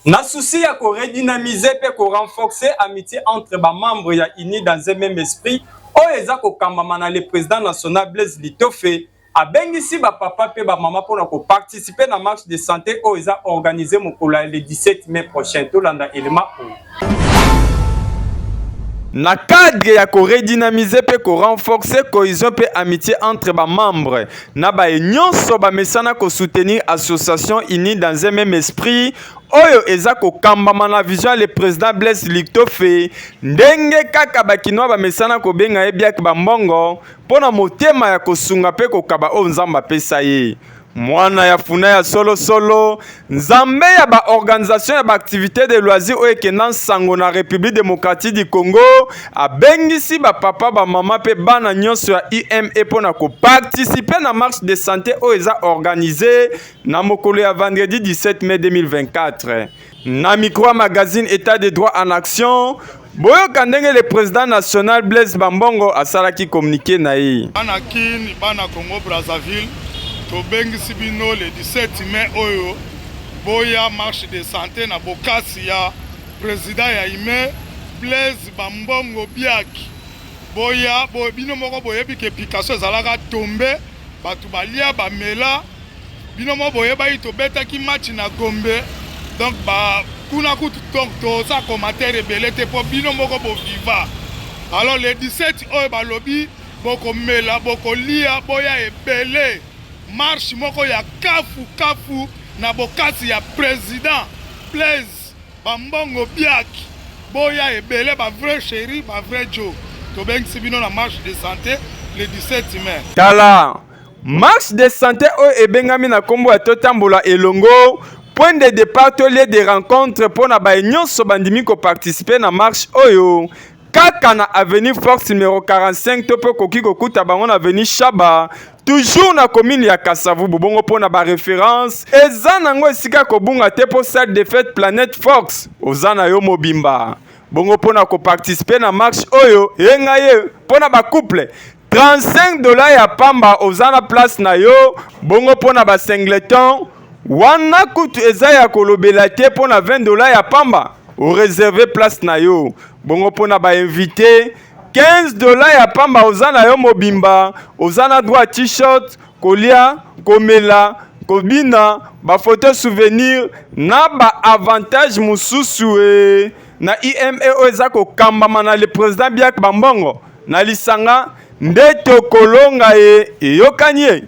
Na souci ya redynamiser pe renforcer amitié entre ba membres ya unis dans un même esprit, eza kokambama na le président national Blaise Litofe abengisi ba papa pe ba mama pour participer na marche de santé eza organisé mokolo le 17 mai prochain to landa élément. Na cadre ya redynamiser pe renforcer cohésion pe amitié entre ba membres na ba nyonso ba mesana ko soutenir association unie dans un même esprit oyo eza ko kambama na vision le président Blaise Litofe ndenge kaka bakinoa ba mesana ko benga ebiak ba mbongo pona motema ya kosunga pe ko kaba o nzamba pesa ye mwana ya funa ya solo nzambe ya ba organisation ya ba activité de loisirs oyo ekenda sango na République démocratique du Congo abengisi ba papa ba mama pe bana nyonso ya IME pona ko participer na marche de santé oyo eza organisé na mokolo ya vendredi 17 mai 2024 na micro magazine état de droit en action boyoka ndenge le président national Blaise Bambongo asalaki communiqué na ye bana kin bana Congo Brazzaville to bengisi bino le 17 mai oyo boya marche de santé na bokasi ya président ya ime Blaise Bambongo biaki boya bino moko boyebi ke Picasso ezalaka tombe batu balia bamela bino moko boyeba ito betaki match na Gombe donc ba kuna kutu donc to sa commentaire ebele te po bino moko bo viva alors le 17 oyo balobi boko mela boko lia boya ebele marche moko ya kafu na bokasi ya président Blaise Bambongo biaki boya ebele ba vrai chéri ba vrai Joe to bengisi bino na marche de santé le 17 mai tala marche de santé oyo ebengami na kombo ya totambola elongo point de départ to lieu de rencontre pona ba nyonso bandimi ko participer na marche oyo kaka na avenue Force numéro 45 to pe koki kokuta bango na avenue Chaba toujours na commune ya Kasavubu bongo pona ba référence eza nango esika kobunga te po salle de fête Planète Fox ozana yo mobimba bongo pona ko participer na marche oyo yenga ye pona ba couple $35 ya pamba ozana place na yo bongo pona ba singleton wana kutu eza ya kolobela te pona $20 ya pamba o réserver place na yo bongo pona ba invité $15 ya pamba ozana yo mobimba ozana droit t-shirt kolia komela kobina ba photo souvenir na ba avantage mususu na IME eza ko kambama na le président Biak Bambongo na lisanga nde to kolonga yokanye